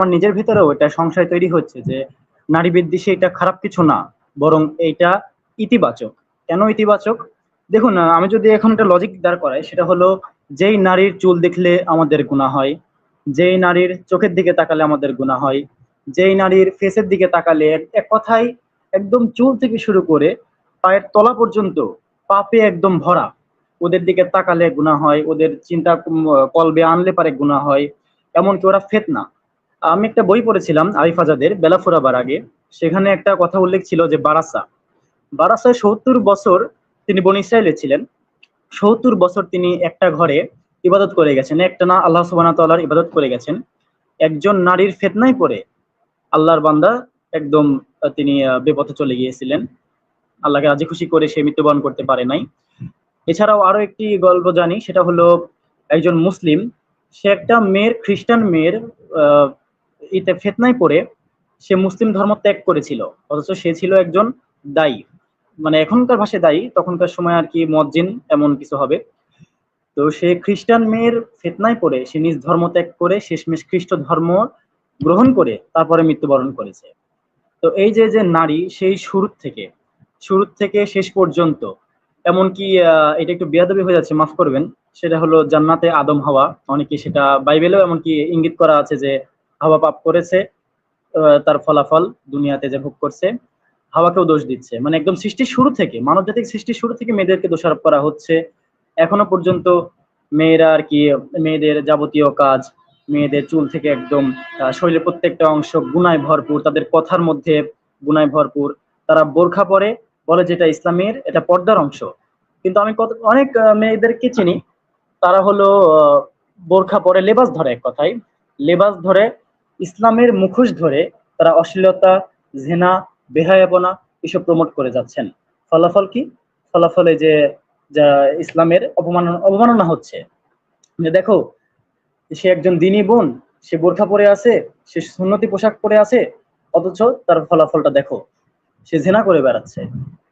আমার নিজের ভিতরেও এটা সংশয় তৈরি হচ্ছে যে নারী বিদ্বেষী এটা খারাপ কিছু না, বরং এইটা ইতিবাচক। কেন ইতিবাচক? দেখুন, আমি যদি এখন একটা লজিক দাঁড় করাই, সেটা হলো যেই নারীর চুল দেখলে আমাদের গুনাহ হয়, যেই নারীর চোখের দিকে তাকালে আমাদের গুনাহ হয়, যেই নারীর ফেসের দিকে তাকালে এক কথায় একদম চুল থেকে শুরু করে পায়ের তলা পর্যন্ত পাপে একদম ভরা, ওদের দিকে তাকালে গুনাহ হয়, ওদের চিন্তা কলবে আনলে পারে গুনাহ হয়, এমনকি ওরা ফেতনা। আমি একটা বই পড়েছিলাম আরিফ আজাদের বেলা ফুরাবার আগে। সেখানে একটা কথা উল্লেখ ছিল যে বারাসায় ৭০ বছর তিনি বনী ইসরায়েলে ছিলেন। ৭০ বছর তিনি একটা ঘরে ইবাদত করে গেছেন, একটা না আল্লাহ সুবহানাহু ওয়া তাআলার ইবাদত করে গেছেন। একজন নারীর ফিতনায় পড়ে আল্লাহর বান্দা একদম তিনি বেপথে চলে গিয়েছিলেন। আল্লাহকে রাজি খুশি করে সে মৃত্যুবরণ করতে পারে নাই। এছাড়াও আরো একটি গল্প জানি, সেটা হলো একজন মুসলিম, সে একটা খ্রিস্টান মেয়ের আহ, ইতে ফিতনায় পড়ে সে মুসলিম ধর্ম ত্যাগ করেছিল। অথচ সে ছিল একজন দায়ী, মানে এখনকার ভাষায় দায়ী, তখনকার সময় আর কি মুয়াজ্জিন এমন কিছু হবে। তো সে খ্রিস্টান মেয়ের ফিতনায় পড়ে সে নিজ ধর্ম ত্যাগ করে শেষমেশ খ্রিস্ট ধর্ম গ্রহণ করে তারপরে মৃত্যুবরণ করেছে। তো এই যে যে নারী সেই শুরু থেকে শেষ পর্যন্ত, এমনকি এটা একটু বেয়াদবি হয়ে যাচ্ছে, মাফ করবেন, সেটা হলো জান্নাতে আদম হাওয়া, অনেকে সেটা বাইবেলেও এমনকি ইঙ্গিত করা আছে যে হাওয়া পাপ করেছে, তার ফলাফল দুনিয়াতে যে ভোগ করছে। হাওয়াকেও দোষ দিচ্ছে, মানে একদম সৃষ্টির শুরু থেকে, মানব জাতির সৃষ্টির শুরু থেকে মেয়েদেরকে দোষারোপ করা হচ্ছে। এখনো পর্যন্ত মেয়েরা আর কি, মেয়েদের যাবতীয় কাজ, মেয়েদের চুল থেকে একদম শরীরের প্রত্যেকটা অংশ গুনায় ভরপুর, তাদের কথার মধ্যে গুনায় ভরপুর। তারা বোরখা পরে, বলে যেটা ইসলামের এটা পর্দার অংশ। কিন্তু আমি অনেক মেয়েদেরকে চিনি, তারা হলো বোরখা পরে লেবাস ধরে, এক কথায় লেবাস ধরে, ইসলামের মুখোশ ধরে তারা অশ্লীলতা, জেনা, বেহায়াপনা এসব প্রমোট করে যাচ্ছেন। ফলাফল কি? ফলাফলে যে যা ইসলামের অবমাননা হচ্ছে। যে দেখো, সে একজন দিনী বোন, সে বোরখা পরে আছে, সে সুন্নতি পোশাক পরে আছে, অথচ তার ফলাফলটা দেখো, সে জেনা করে বেড়াচ্ছে।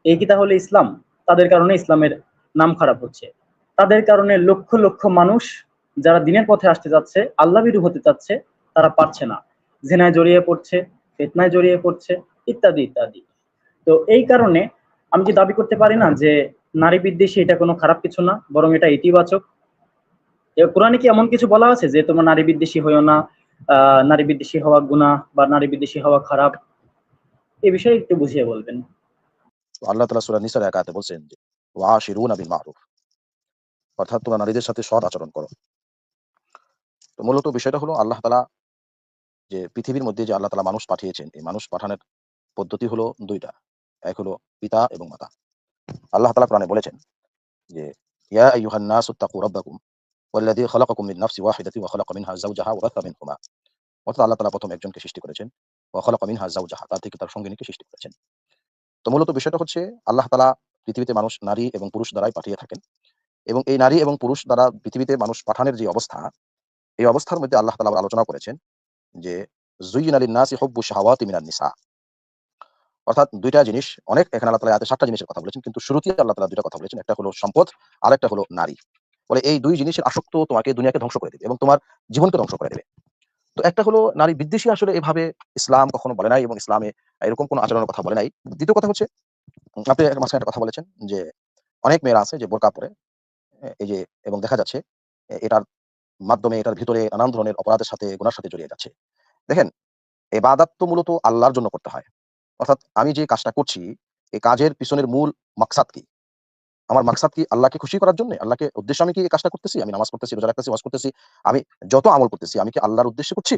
এই কি তাহলে ইসলাম? তাদের কারণে ইসলামের নাম খারাপ হচ্ছে। তাদের কারণে লক্ষ লক্ষ মানুষ যারা দিনের পথে আসতে যাচ্ছে, আল্লাহ বিরু হতে চাচ্ছে, তারা পারছে না, জেনায় জড়িয়ে পড়ছে, ফিতনায় জড়িয়ে পড়ছে, ইত্যাদি ইত্যাদি। তো এই কারণে আমি কি দাবি করতে পারি না যে নারী বিদ্বেষী এটা কোনো খারাপ কিছু না, বরং এটা ইতিবাচক? কোরআনে কি এমন কিছু বলা আছে যে তোমার নারী বিদ্বেষী হইও না, নারী বিদ্বেষী হওয়া গুনাহ বা নারী বিদ্বেষী হওয়া খারাপ? এ বিষয়ে একটু বুঝিয়ে বলবেন। তো আল্লাহ তাআলা সূরা নিসার আয়াতে বলছেন যে ওয়াশিরুনা বিল মারুফ, অর্থাৎ তোমরা নারীদের সাথে সৎ আচরণ করো। তো মূলত বিষয়টা হলো আল্লাহ তাআলা যে পৃথিবীর মধ্যে যে আল্লাহ তাআলা মানুষ পাঠিয়েছেন, এই মানুষ পাঠানোর পদ্ধতি হলো ২ টা। এক হলো পিতা এবং মাতা। আল্লাহ তাআলা কোরআনে বলেছেন যে ইয়া আইয়ুহান নাসু ইত্তাকু রাব্বাকুম ওয়াল্লাযী খালাকাকুম মিন নাফসিন ওয়াহিদাতিন ওয়া খালাকা মিনহা যাওজাহা ওয়া বাথা মিনহুমা। অর্থাৎ আল্লাহ তাআলা প্রথম একজনকে সৃষ্টি করেছেন। ওয়া খালাকা মিনহা যাওজাহা, তার থেকে তার সঙ্গিনীকে সৃষ্টি করেছেন। তো মূলত বিষয়টা হচ্ছে আল্লাহ তাআলা পৃথিবীতে মানুষ নারী এবং পুরুষ দ্বারাই পাঠিয়ে থাকেন। এবং এই নারী এবং পুরুষ দ্বারা পৃথিবীতে মানুষ পাঠানের যে অবস্থা, এই অবস্থার মধ্যে আল্লাহ তাআলা আবার আলোচনা করেছেন যে যুয়্যিনা লিন-নাসি হুব্বুশ শাহাওয়াতি মিনান নিসা। অর্থাৎ ২ টা জিনিস, অনেক এখানে আল্লাহ তাআলা আয়াতে ৭ টা জিনিসের কথা বলেছেন। কিন্তু শুরুতেই আল্লাহ তাআলা ২ টা কথা বলেছেন। একটা হলো সম্পদ, আরেকটা হলো নারী। বলে এই ২ জিনিসের আসক্ত তোমাকে দুনিয়াকে ধ্বংস করে দিবে এবং তোমার জীবনকে ধ্বংস করে দিবে। তো একটা হলো নারী বিদ্বেষী আসলে এভাবে ইসলাম কখনো বলে নাই এবং ইসলামে এরকম কোন আচরণের কথা বলে নাই। দ্বিতীয় কথা হচ্ছে আপনি মাঝখানে একটা কথা বলেছেন যে অনেক মেয়েরা আছে যে বোরকা পরে, এই যে এবং দেখা যাচ্ছে এটার মাধ্যমে এটার ভিতরে নানান ধরনের অপরাধের সাথে গুনার সাথে জড়িয়ে যাচ্ছে। দেখেন, ইবাদত তো মূলত আল্লাহর জন্য করতে হয়। অর্থাৎ আমি যে কাজটা করছি, এই কাজের পিছনের মূল মাকসাদ কি? আমার মাকসাদ কি আল্লাহকে খুশি করার জন্যে? আল্লাহকে উদ্দেশ্যে আমি কি এই কাজটা করতেছি? আমি নামাজ পড়তেছি, রোজা রাখতেছি, ওয়াজ করতেছি। আমি যত আমল করতেছি, আমি কি আল্লাহর উদ্দেশ্যে করছি?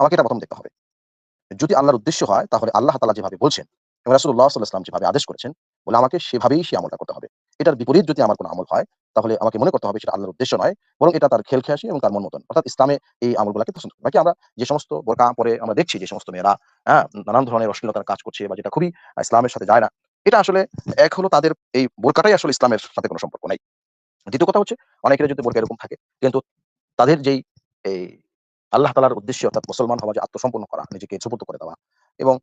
আমাকে এটা ১ম দেখতে হবে। যদি আল্লাহর উদ্দেশ্য হয় তাহলে আল্লাহ তাআলা যেভাবে বলছেন এবং রাসূলুল্লাহ সাল্লাল্লাহু আলাইহি ওয়াসাল্লাম যেভাবে আদেশ করেছেন, বলে আমাকে সেভাবেই সেই আমলটা করতে হবে। এটার বিপরীত যদি আমার কোন আমল হয়, তাহলে আমাকে মনে করতে হবে সেটা আল্লাহর উদ্দেশ্য নয়, বরং এটা তার খেলখেয়াসি এবং তার মন মতন। অর্থাৎ ইসলামে এই আমলগুলাকে পছন্দ করে। বাকি আমরা যে সমস্ত বোরকা পরে আমরা দেখছি যে সমস্ত মেয়েরা, হ্যাঁ, নানান ধরনের অশ্লীলতার কাজ করছে বা যেটা খুবই ইসলামের সাথে যায় না। এটা আসলে এক হলো তাদের এই বোরকাটাই আসলে ইসলামের সাথে কোন সম্পর্ক নাই। দ্বিতীয় কথা হচ্ছে অনেকের যদি বোরকা এরকম থাকে, কিন্তু তাদের যেই এই আল্লাহ তাআলার উদ্দেশ্যে অর্থাৎ মুসলমান হওয়া, যে আত্মসমর্পণ করা, নিজেকে সুপুর্দ করে দেওয়া এবং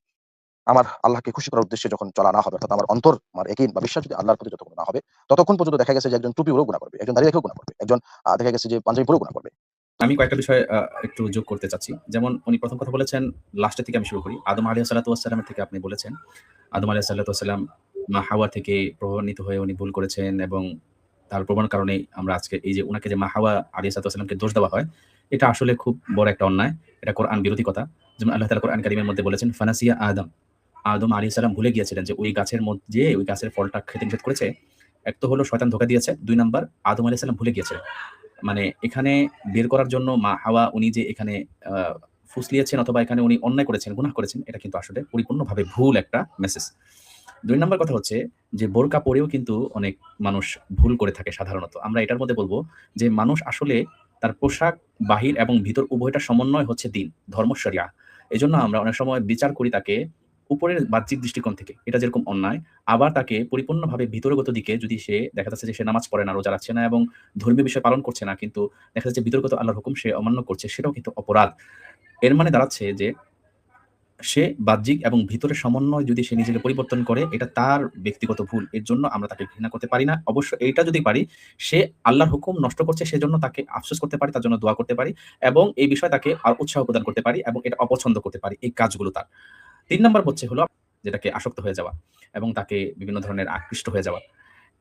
আমার আল্লাহকে খুশি করার উদ্দেশ্যে যখন চলা না হবে, অর্থাৎ আমার অন্তর, আমার ইয়াকিন বা বিশ্বাস যদি আল্লাহর প্রতি যতক্ষণ না হবে, ততক্ষণ পর্যন্ত দেখা গেছে যে একজন টুপি পরেও গুনাহ করবে, একজন দাড়ি রেখেও গুনাহ করবে, একজন দেখা গেছে যে পাঞ্জাবি পরেও গুনাহ করবে। আমি কয়েকটা বিষয় একটু যোগ করতে চাচ্ছি। যেমন উনি প্রথম কথা বলেছেন, লাস্টের থেকে আমি শুরু করি। আদম আলাইহিস সালাতু ওয়াস সালামের থেকে আপনি বলেছেন। আদম আলাইহিস সালাতু ওয়াস সালাম মা হাওয়া থেকে প্রভাবান্বিত হয়ে উনি ভুল করেছেন এবং তার প্রবণ কারণেই আমরা আজকে এই যে উনাকে যে মা হাওয়া আলাইহিস সালাতু ওয়াস সালামকে দোষ দেওয়া হয়, এটা আসলে খুব বড় একটা অন্যায়। এটা কোরআন বিরোধী কথা। যেমন আল্লাহ তাআলা কোরআন কারীমের মধ্যে বলেছেন, ফানাসিয়া আদম। আদম আলাইহিস সালাম ভুলে গিয়েছিলেন যে ওই গাছের মধ্যে ওই গাছের ফলটা খেতে নিষেধ করেছে। এক তো হলো শয়তান ধোঁকা দিয়েছে, ২ নাম্বার আদম আলাইহিস সালাম ভুলে গিয়েছিলেন। মানে এখানে বের করার জন্য মা হাওয়া উনি যে এখানে আ ফুসলিয়েছেন অথবা এখানে উনি অন্যায় করেছেন, গুনাহ করেছেন, এটা কিন্তু আসলে পরিপূর্ণভাবে ভুল একটা মেসেজ। ২ নাম্বার কথা হচ্ছে যে বোরকা পরেও কিন্তু অনেক মানুষ ভুল করে থাকে সাধারণত। আমরা এটার মধ্যে বলব যে মানুষ আসলে তার পোশাক বাহির এবং ভিতর উভয়টার সমন্বয় হচ্ছে দিন, ধর্ম, শরিয়া। এজন্য আমরা অনেক সময় বিচার করি তাকে উপরের বাহ্যিক দৃষ্টিকোণ থেকে। এটা যেরকম অন্যায়, আবার তাকে পরিপূর্ণভাবে ভিতরগত দিকে যদি সে দেখা যাচ্ছে যে সে নামাজ পড়ে না, রোজা রাখছে না এবং ধর্মীয় বিষয় পালন করছে না, কিন্তু দেখা যাচ্ছে ভিতরগত আল্লাহর হুকুম সে অমান্য করছে, সেটাও কিন্তু অপরাধ। এর মানে দাঁড়াচ্ছে যে সে বাহ্যিক এবং ভিতরের সমন্বয় যদি সে নিজেকে পরিবর্তন করে, এটা তার ব্যক্তিগত ভুল। এর জন্য আমরা তাকে ঘৃণা করতে পারি না। অবশ্য এইটা যদি পারি, সে আল্লাহর হুকুম নষ্ট করছে সেজন্য তাকে আফসোস করতে পারি, তার জন্য দোয়া করতে পারি এবং এই বিষয়ে তাকে উৎসাহ প্রদান করতে পারি এবং এটা অপছন্দ করতে পারি এই কাজগুলো তার। ৩ নাম্বার হচ্ছে হলো যেটাকে আসক্ত হয়ে যাওয়া এবং তাকে বিভিন্ন ধরনের আকৃষ্ট হয়ে যাওয়া।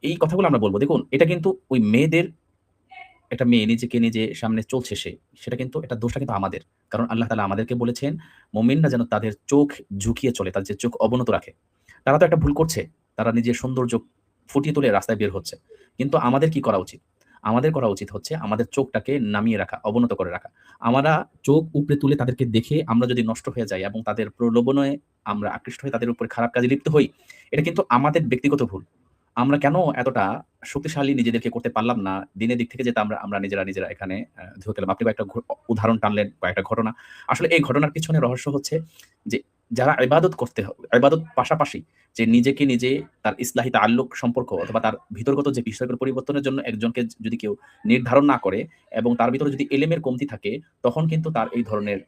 এই কথাগুলো আমরা বলব। দেখুন, এটা কিন্তু ওই মেয়েদের, একটা মেয়ে নিজেকে নিজে সামনে চলছে সে, সেটা কিন্তু এটা দোষটা কিন্তু আমাদের। কারণ আল্লাহ তাআলা আমাদেরকে বলেছেন মুমিনরা যেন তাদের চোখ ঝুঁকিয়ে চলে, তাদের যে চোখ অবনত রাখে। তারা তো একটা ভুল করছে। তারা নিজের সৌন্দর্য ফুটিয়ে তুলে রাস্তায় বের হচ্ছে। কিন্তু আমাদের কি করা উচিত? আমাদের করা উচিত হচ্ছে আমাদের চোখটাকে নামিয়ে রাখা, অবনত করে রাখা। আমরা চোখ উপরে তুলে তাদেরকে দেখে আমরা যদি নষ্ট হয়ে যাই এবং তাদের প্রলোভনে আমরা আকৃষ্ট হয়ে তাদের উপরে খারাপ কাজে লিপ্ত হই, এটা কিন্তু আমাদের ব্যক্তিগত ভুল। আমরা কেন এতটা শক্তিশালী নিজেদেরকে করতে পারলাম না? দিনের দিক থেকে যেটা আমরা আমরা নিজেরা এখানে ধুয়ে গেলাম। আপনি কয়েকটা উদাহরণ টানলেন, কয়েকটা ঘটনা। আসলে এই ঘটনার পিছনে রহস্য হচ্ছে যে যারা ইবাদত করতে ইবাদত পাশাপাশি যে নিজেকে নিজে তার ইসলাহি তাআল্লুক সম্পর্ক অথবা তার ভিতরগত যে বিষয়গুলো পরিবর্তনের জন্য একজনকে যদি কেউ নির্ধারণ না করে এবং তার ভিতরে যদি এলেমের কমতি থাকে, তখন কিন্তু তার এই ধরনের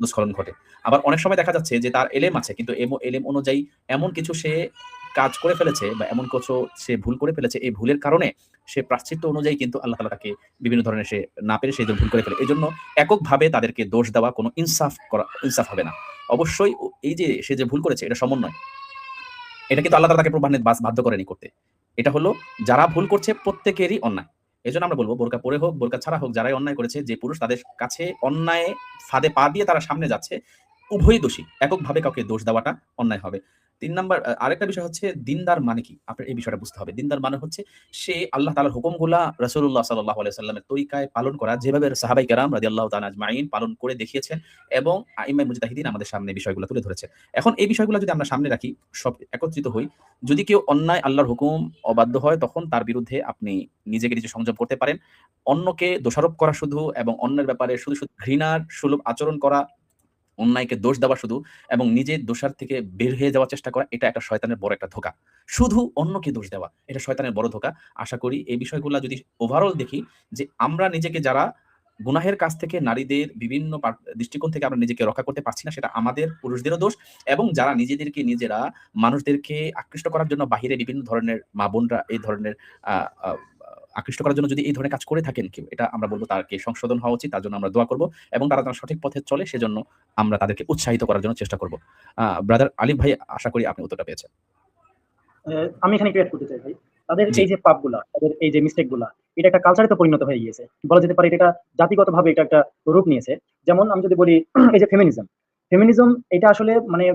ভূস্খলন ঘটে। আবার অনেক সময় দেখা যাচ্ছে যে তার এলেম আছে কিন্তু এলেম অনুযায়ী এমন কিছু সে কাজ করে ফেলেছে বা এমন কিছু সে ভুল করে ফেলেছে, এই ভুলের কারণে সে প্রাশ্চিত্য অনুযায়ী কিন্তু আল্লাহ তাআলা তাকে বিভিন্ন ধরনের সে না পেরে সে ভুল করে ফেলে। এজন্য এককভাবে তাদেরকে দোষ দেওয়া কোনো ইনসাফ হবে না। অবশ্যই এই যে সে যে ভুল করেছে এটা সমন্বয়। এটা কিন্তু আল্লাহ তাআলা তাকে প্রমাণে বাধ্য করেনি করতে। এটা হলো যারা ভুল করছে প্রত্যেকেরই অন্যায়। এজন্য আমরা বলব বোরকা পরে হোক, বোরকা ছাড়া হোক, যারাই অন্যায় করেছে, যে পুরুষ তাদের কাছে অন্যায় ফাঁদে পা দিয়ে তারা সামনে যাচ্ছে, উভয়ই দোষী। এককভাবে কাউকে দোষ দেওয়াটা অন্যায় হবে। ৩ নাম্বার আরেকটা বিষয় হচ্ছে দিনদার মানে কি? আপনার এই বিষয়টা বুঝতে হবে। দিনদার মানে হচ্ছে সে আল্লাহ তাআলার হুকুমগুলা রাসূলুল্লাহ সাল্লাল্লাহু আলাইহি ওয়াসাল্লামের তরিকায় পালন করা, যেভাবে সাহাবায়ে কেরাম রাদিয়াল্লাহু তাআলা আজমাইন পালন করে দেখিয়েছেন এবং আইম্মায়ে মুজতাহিদিন আমাদের সামনে বিষয়গুলো তুলে ধরেছে। এখন এই বিষয়গুলো যদি আমরা সামনে রাখি, সব একত্রিত হই, যদি কেউ অন্যায় আল্লাহর হুকুম অবাধ্য হয়, তখন তার বিরুদ্ধে আপনি নিজেকে নিজে সংযম করতে পারেন। অন্যকে দোষারোপ করা শুধু এবং অন্যের ব্যাপারে শুধু ঘৃণার সুলভ আচরণ করা, অন্যায়কে দোষ দেওয়া শুধু এবং নিজের দোষার থেকে বের হয়ে যাওয়ার চেষ্টা করা, এটা একটা শয়তানের বড় একটা ধোঁকা। শুধু অন্যকে দোষ দেওয়া, এটা শয়তানের বড় ধোঁকা। আশা করি এই বিষয়গুলা যদি ওভারঅল দেখি যে আমরা নিজেকে যারা গুনাহের কাছ থেকে নারীদের বিভিন্ন দৃষ্টিকোণ থেকে আমরা নিজেকে রক্ষা করতে পারছি না, সেটা আমাদের পুরুষদেরও দোষ এবং যারা নিজেদেরকে নিজেরা মানুষদেরকে আকৃষ্ট করার জন্য বাহিরে বিভিন্ন ধরনের মা বোনরা এই ধরনের আ আ আকৃষ্ট করার জন্য যদি এই ধরনের কাজ করে থাকেন কেউ, এটা আমরা বলব তাকে সংশোধন হওয়া উচিত। তার জন্য আমরা দোয়া করব এবং তারা যেন সঠিক পথে চলে সেজন্য আমরা তাদেরকে উৎসাহিত করার জন্য চেষ্টা করব। ব্রাদার আলিফ ভাই, আশা করি আপনি উত্তরটা পেয়েছেন। আমি এখানে ক্রিয়েট করতে চাই ভাই, তাদের জি। এই যে পাপগুলা, তাদের এই যে মিস্টেক গুলা, এটা একটা কালচারে তো পরিণত হয়ে গিয়েছে। বলা যেতে পারে এটা জাতিগতভাবে এটা একটা রূপ নিয়েছে। যেমন আমি যদি বলি এই যে ফেমিনিজম এটা আসলে মানে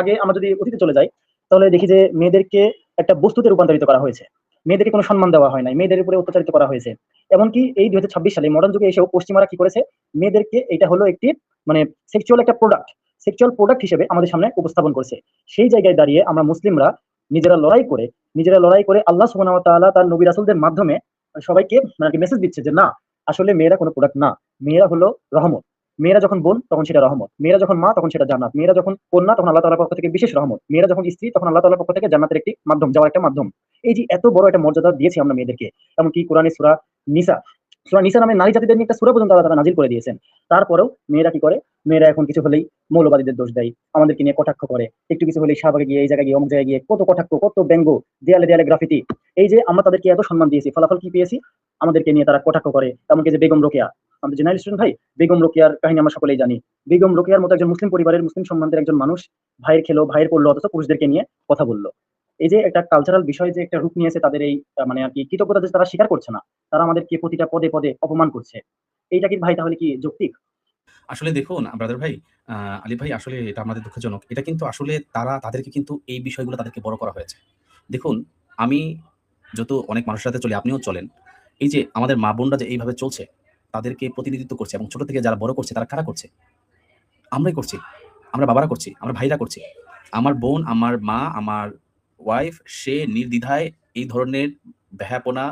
আগে আমরা যদি অতীতে চলে যাই, তাহলে দেখি যে মেয়েদেরকে একটা বস্তুতে রূপান্তরিত করা হয়েছে। মেয়েদেরকে কোনো সম্মান দেওয়া হয় নাই, মেয়েদের উপরে অত্যাচারিত করা হয়েছে। এমনকি এই ২০২৬ সালে মডার্ন যুগে এসেও পশ্চিমারা কি করেছে, মেয়েদেরকে এটা হলো একটি মানে সেক্সুয়াল প্রোডাক্ট হিসেবে আমাদের সামনে উপস্থাপন করছে। সেই জায়গায় দাঁড়িয়ে আমরা মুসলিমরা নিজেরা লড়াই করে আল্লাহ সুবহানাহু ওয়া তাআলা তার নবী রাসূলদের মাধ্যমে সবাইকে মানে মেসেজ দিচ্ছে যে না, আসলে মেয়েরা কোনো প্রোডাক্ট না। মেয়েরা হলো রহমত। মেয়েরা যখন বোন তখন সেটা রহমত। মেয়েরা যখন মা তখন সেটা জান্নাত। মেয়েরা যখন কন্যা তখন আল্লাহ তাআলার পক্ষ থেকে বিশেষ রহমত। মেয়েরা যখন স্ত্রী তখন আল্লাহ তাআলার পক্ষ থেকে জান্নাতের একটি মাধ্যম, যাওয়ার একটা মাধ্যম। এই যে এত বড় একটা মর্যাদা দিয়েছি আমরা মেয়েদেরকে। এমনকি কোরআনে সূরা নিসা নামে নারী জাতিদের নিয়ে একটা সূরা পর্যন্ত আল্লাহ তাআলা নাজিল করে দিয়েছেন। তারপরেও মেয়েরা কি করে? মেয়েরা এখন কিছু হলেই মৌলবাদীদের দোষ দেয়। আমাদেরকে নিয়ে কটাক্ষ করে। একটু কিছু হলেই শাহবাগে গিয়ে এই জায়গায় গিয়ে অমুক জায়গায় গিয়ে কত কটাক্ষ, কত ব্যঙ্গ, দেয়ালে গ্রাফিতি। এই যে আমরা তাদেরকে এত সম্মান দিয়েছি, ফলাফল কি পেয়েছি? আমাদেরকে নিয়ে তারা কটাক্ষ করে। এমনকি যে বেগম রোকেয়া, আমাদের জেনারেল স্টুডেন্ট ভাই, বেগম রোকেয়ার কাহিনী আমরা সকলেই জানি। বেগম রোকেয়ার মতো একজন মুসলিম পরিবারের মুসলিম সম্মানের একজন মানুষ ভাইয়ের খেলো, ভাইয়ের পড়লো, অথচ পুরুষদেরকে নিয়ে কথা বললো। এই যে একটা কালচারাল বিষয় যে একটা রূপ নিয়েছে তাদের এই মানে আর কি কৃতজ্ঞতা যে তারা স্বীকার করছে না, তারা আমাদেরকে প্রতিটা পদে পদে অপমান করছে। এইটা কি ভাই তাহলে কি যৌক্তিক? আসলে দেখুন ব্রাদার ভাই, আলিফ ভাই, আসলে এটা আমাদের দুঃখজনক। এটা কিন্তু আসলে তাদেরকে কিন্তু এই বিষয়গুলো তাদেরকে বড় করা হয়েছে। দেখুন, আমি যেহেতু অনেক মানুষের সাথে চলি, আপনিও চলেন। এই যে আমাদের মা-বোনরা যে এইভাবে চলছে, তাদেরকে প্রতিনিধিত্ব করছে এবং ছোট থেকে যারা বড় করছে তারা কারা করছে? আমরাই করছি। আমরা বাবারা করছি, আমরা ভাইরা করছি। আমার বোন, আমার মা, আমার ওয়াইফ, সে নির্দ্বিধায় এই ধরনের বেহায়াপনা,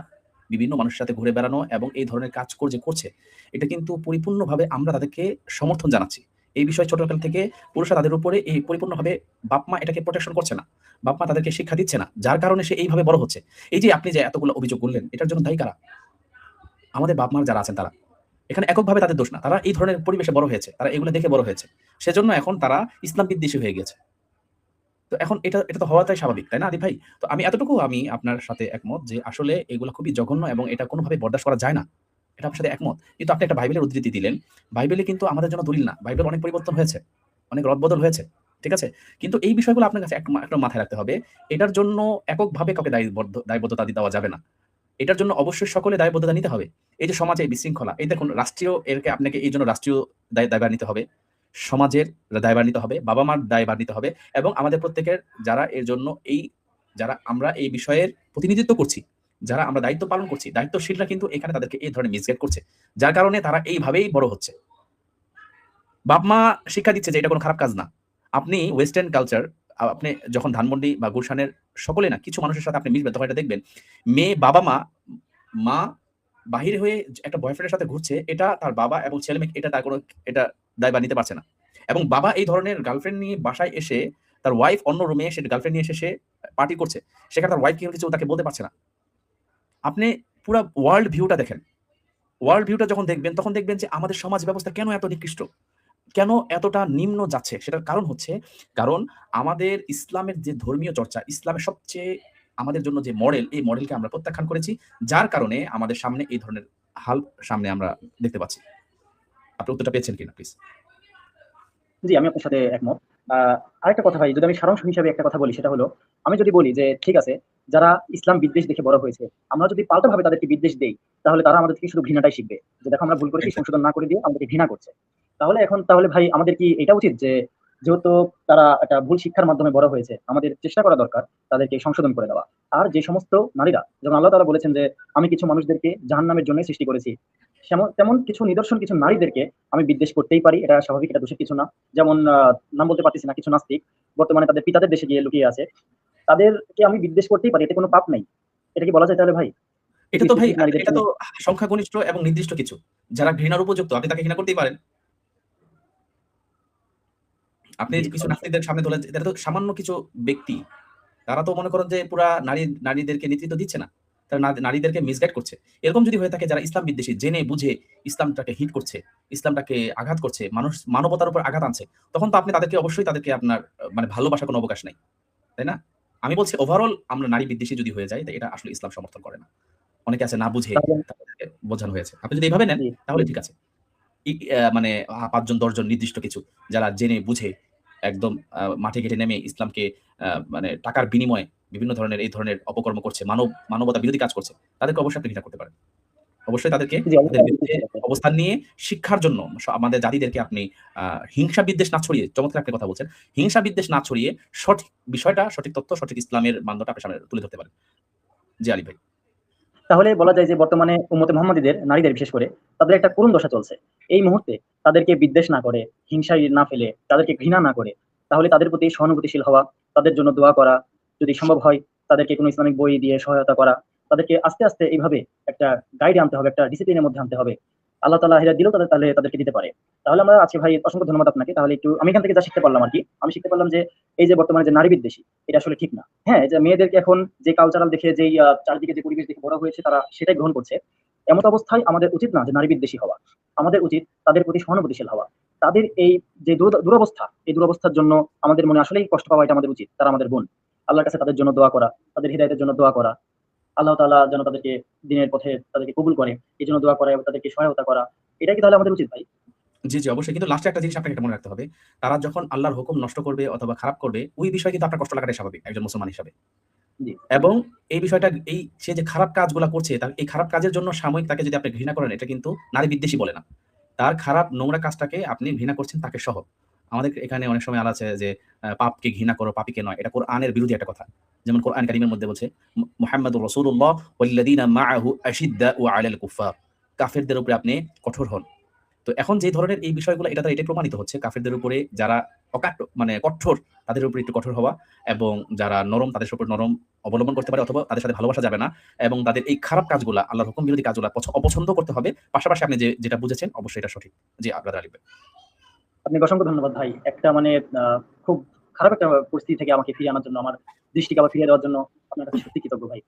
বিভিন্ন মানুষের সাথে ঘুরে বেড়ানো এবং এই ধরনের কাজ করছে, এটা কিন্তু পরিপূর্ণভাবে আমরা তাদেরকে সমর্থন জানাচ্ছি। এই বিষয়ে ছোটকাল থেকে পুরুষরা তাদের উপরে এই পরিপূর্ণভাবে বাপ-মা এটাকে প্রোটেকশন করছে না। বাপ-মা তাদেরকে শিক্ষা দিচ্ছে না। যার কারণে সে এইভাবে বড় হচ্ছে। এই যে আপনি যে এতগুলো অভিযোগ করলেন, এটার জন্য দায়ী কারা? আমাদের বাপ-মা যারা আছেন তারা। এখানে এককভাবে তাদের দোষ না। তারা এই ধরনের পরিবেশে বড় হয়েছে। তারা এগুলো দেখে বড় হয়েছে। সেজন্য এখন তারা ইসলাম বিদ্বেষী হয়ে গিয়েছে। তো এখন এটা তো হওয়াটাই স্বাভাবিক, তাই না আদিব ভাই? তো আমি আপনার সাথে একমত যে আসলে এগুলা খুবই জঘন্য এবং এটা কোনোভাবে বরদাস্ত করা যায় না। এটা আপনার সাথে একমত। কিন্তু আপনি একটা বাইবেলের উদ্ধৃতি দিলেন। বাইবেলে কিন্তু আমাদের জন্য দলিল না। বাইবেল অনেক পরিবর্তন হয়েছে। অনেক রদবদল হয়েছে। ঠিক আছে? কিন্তু এই বিষয়গুলো আপনার কাছে একটা মাথায় রাখতে হবে। এটার জন্য এককভাবে কাউকে দায়বদ্ধতা দেওয়া যাবে না। এটার জন্য অবশ্যই সকলে দায়বদ্ধতা নিতে হবে। এই যে সমাজে এই বিশৃঙ্খলা, এই দেখুন রাষ্ট্রীয় আপনাকে এই জন্য রাষ্ট্রীয় দায়ভার নিতে হবে। সমাজের দায়ভার নিতে হবে, বাবা-মার দায়ভার নিতে হবে এবং আমাদের প্রত্যেকের যারা এর জন্য যারা আমরা এই বিষয়ের প্রতিনিধিত্ব করছি, যারা আমরা দায়িত্ব পালন করছি, দায়িত্বশীলরা কিন্তু এখানে তাদেরকে এই ধরনের মিসগাইড করছে। যার কারণে তারা এইভাবেই বড় হচ্ছে। বাপ-মা শিক্ষা দিচ্ছে যে এটা কোনো খারাপ কাজ না। আপনি ওয়েস্টার্ন কালচার, আপনি যখন ধানমন্ডি বা গুলশানের সকলে না, কিছু মানুষের সাথে আপনি মিশবেন তখন এটা দেখবেন। মেয়ে বাবা-মা, মা বাহিরে হয়ে একটা বয়ফ্রেন্ডের সাথে ঘুরছে, এটা তার বাবা এবং ছেলে-মেয়ে এটা দায়ভার নিতে পারছে না। এবং বাবা এই ধরনের গার্লফ্রেন্ড নিয়ে বাসায় এসে তার ওয়াইফ অন্য রুমে এসে গার্লফ্রেন্ড নিয়ে এসে সে পার্টি করছে। সেখানে তার ওয়াইফ কিছু তাকে বলতে পারছে না। আপনি পুরা ওয়ার্ল্ড ভিউটা দেখেন। ওয়ার্ল্ড ভিউটা যখন দেখবেন তখন দেখবেন যে আমাদের সমাজ ব্যবস্থা কেন এত নিকৃষ্ট? কেন এতটা নিম্ন যাচ্ছে? সেটার কারণ হচ্ছে, কারণ আমাদের ইসলামের যে ধর্মীয় চর্চা, ইসলামের সবচেয়ে আমাদের জন্য যে মডেল, এই মডেলকে আমরা প্রত্যাখ্যান করেছি। যার কারণে আমাদের সামনে এই ধরনের হাল আমরা দেখতে পাচ্ছি। আপনি উত্তরটা পেয়েছেন কিনা প্লিজ? জি, আমি আপনার সাথে একমত। আরেকটা কথা ভাই, যদি আমি সারাংশ হিসাবে একটা কথা বলি, সেটা হলো আমি যদি বলি যে ঠিক আছে, যারা ইসলাম বিদ্বেষ দেখে বড় হয়েছে, আমরা যদি পাল্টাভাবে তাদেরকে বিদ্বেষ দেই, তাহলে তারা আমাদের থেকে শুধু ঘৃণাটাই শিখবে। যে দেখো আমরা ভুল করেছি, এক্সাক্টলি। সংশোধন না করে দিয়ে আমাদেরকে ঘৃণা করছে। তাহলে ভাই আমাদের কি এটা উচিত যে যেহেতু তারা একটা ভুল শিক্ষার মাধ্যমে বড় হয়েছে, আমাদের চেষ্টা করা দরকার তাদেরকে সংশোধন করে দেওয়া। আর যে সমস্ত নারীরা, যেমন আল্লাহ তাআলা বলেছেন যে আমি কিছু মানুষদেরকে জাহান্নামের জন্য সৃষ্টি করেছি, তেমন কিছু নিদর্শন কিছু নারীদেরকে আমি বিদ্বেষ করতেই পারি, এটা স্বাভাবিক, এটা দোষের কিছু না। যেমন নাম বলতে পারতেছি না, কিছু নাস্তিক বর্তমানে তাদের পিতাদের দেশে গিয়ে লুকিয়ে আছে, তাদেরকে আমি বিদ্বেষ করতেই পারি, এতে কোনো পাপ নাই। এটা কি বলা যায় তাহলে ভাই? এটা তো ভাই, স্ত্রীর নারীদেরকে এটা তো সংখ্যাগরিষ্ঠ এবং নির্দিষ্ট কিছু। যারা ঘৃণার উপযুক্ত আপনি তাকে ঘৃণা করতেই পারেন। আপনি জি, যে কিছু অবশ্যই। নাস্তিকদের সামনে ধরলেন, এটা তো সামান্য কিছু ব্যক্তি। তারা তো মনে করেন যে পুরা নারীদেরকে নেতৃত্ব দিচ্ছে না। তারা নারীদেরকে মিসগাইড করছে। এরকম যদি হয়ে থাকে, যারা ইসলাম বিদ্বেষী, জেনে বুঝে ইসলামটাকে হিট করছে, ইসলামটাকে আঘাত করছে, মানবতার উপর আঘাত আনছে, তখন তো আপনি অবশ্যই আপনার মানে ভালোবাসার কোনো অবকাশ নাই। তাই না? আমি বলছি ওভারঅল আমরা নারী বিদ্বেষী যদি হয়ে যাই, এটা আসলে ইসলাম সমর্থন করে না। অনেকে আছে না বুঝে তাহলে তাদেরকে বোঝানো হয়েছে। আপনি যদি এভাবে নেন জি, তাহলে ঠিক আছে। ই মানে ৫ জন ১০ জন নির্দিষ্ট কিছু যারা জেনে বুঝে একদম মাঠে ঘাটে নেমে ইসলামকে মানে টাকার বিনিময়ে বিভিন্ন ধরনের এই ধরনের অপকর্ম করছে, মানবতা বিরোধী কাজ করছে। তাদেরকে অবশ্যই আপনি ঘৃণা করতে পারেন। অবশ্যই তাদেরকে জি, তাদের অবশ্যই আমি বিরুদ্ধে বুঝতে পারছি। অবস্থান নিয়ে শিক্ষার জন্য আমাদের জাতিদেরকে আপনি আ হিংসা বিদ্বেষ না ছড়িয়ে, চমৎকার একটা কথা বলছেন। হিংসা বিদ্বেষ না ছড়িয়ে সঠিক বিষয়টা, সঠিক তথ্য, সঠিক ইসলামের মানদণ্ডটা আপনার সামনে তুলে ধরতে পারেন। জি, আলী ভাই। তাহলে বলা যায় যে বর্তমানে উম্মতে মুহাম্মাদীদের, নারীদের বিশেষ করে তাদের একটা করুণ দশা চলছে। এই মুহূর্তে তাদেরকে বিদ্বেষ না করে, হিংসায় না ফেলে, তাদেরকে ঘৃণা না করে, তাহলে তাদের প্রতি সহানুভূতিশীল হওয়া, তাদের জন্য দোয়া করা, যদি সম্ভব হয় তাদেরকে কোনো ইসলামিক বই দিয়ে সহায়তা করা, তাদেরকে আস্তে আস্তে এইভাবে একটা গাইডে আনতে হবে, একটা ডিসিপ্লিনের মধ্যে আনতে হবে। আল্লাহ তাআলা হেদায়েত দিলেও তাহলে তাদেরকে দিতে পারে। তাহলে আমরা আজকে ভাই অসংখ্য ধন্যবাদ আপনাকে। তাহলে একটু আমি এখান থেকে যা শিখতে পারলাম আরকি, আমি শিখতে পারলাম যে এই যে বর্তমানে যে নারী বিদ্বেষী, এটা আসলে ঠিক না। হ্যাঁ, এই যে মেয়েদেরকে এখন যে কালচারাল দেখে, যেই চারিদিকে যে পরিবেশ দেখে বড় হয়েছে, তারা সেটাই গ্রহণ করছে। এমত অবস্থায় আমাদের উচিত না যে নারী বিদ্বেষী হওয়া। আমাদের উচিত তাদের প্রতি সহানুভূতিশীল হওয়া। তাদের এই যে দুরবস্থা, এই দুরবস্থার জন্য আমাদের মনে আসলেই কষ্ট পাওয়া, এটা আমাদের উচিত। তারা আমাদের বোন। আল্লাহর কাছে তাদের জন্য দোয়া করা, তাদের হিদায়াতের জন্য দোয়া করা। আল্লাহ তাআলা যেন তাদেরকে দিনের পথে তাদেরকে কবুল করে, এজন্য দোয়া করা এবং তাদেরকে সহায়তা করা। এটা কি তাহলে আমাদের উচিত ভাই? জি, জি, অবশ্যই। কিন্তু লাস্টে একটা জিনিস আপনাকে এটা মনে রাখতে হবে। তারা যখন আল্লাহর হুকুম নষ্ট করবে অথবা খারাপ করবে, ওই বিষয়ে কিন্তু আপনার কষ্ট লাগাটাই স্বাভাবিক একজন মুসলমান হিসাবে। জি, এবং এই বিষয়টা সে যে খারাপ কাজগুলা করছে, তার এই খারাপ কাজের জন্য সাময়িক তাকে যদি আপনি ঘৃণা করেন, এটা কিন্তু নারী বিদ্বেষী বলে না। তার খারাপ নোংরা কাজটাকে আপনি ঘৃণা করছেন তাকে সহ। আমাদের এখানে অনেক সময় আছে যে পাপকে ঘৃণা করো, পাপীকে নয়। এটা কোরআনের বিরোধী একটা কথা। যেমন কোরআন কারীমের মধ্যে বলছে, মুহাম্মাদুর রাসূলুল্লাহ ওয়াল্লাযীনা মাআহু আশিদ্দাউ আলাল কুফফার। কাফেরদের উপরে আপনি কঠোর হন। তো এখন যে ধরনের এই বিষয়গুলো এটা দ্বারা এটাই প্রমাণিত হচ্ছে কাফেরদের উপরে যারা মানে কঠোর, তাদের উপরে একটু কঠোর হওয়া, এবং যারা নরম তাদের উপর নরম অবলম্বন করতে পারে অথবা তাদের সাথে ভালোবাসা যাবে না, এবং তাদের এই খারাপ কাজগুলা আল্লাহর হুকুম বিরোধী কাজগুলা অপছন্দ করতে হবে। পাশাপাশি আপনি যেটা বুঝেছেন অবশ্যই এটা সঠিক। জি, ব্রাদার আলিফ ভাই। আপনাকে অসংখ্য ধন্যবাদ ভাই। একটা মানে খুব খারাপ একটা পরিস্থিতি থেকে আমাকে ফিরিয়ে আনার জন্য, আমার দৃষ্টিকে আবার ফিরিয়ে দেওয়ার জন্য আপনার কাছে সত্যি কৃতজ্ঞ ভাই।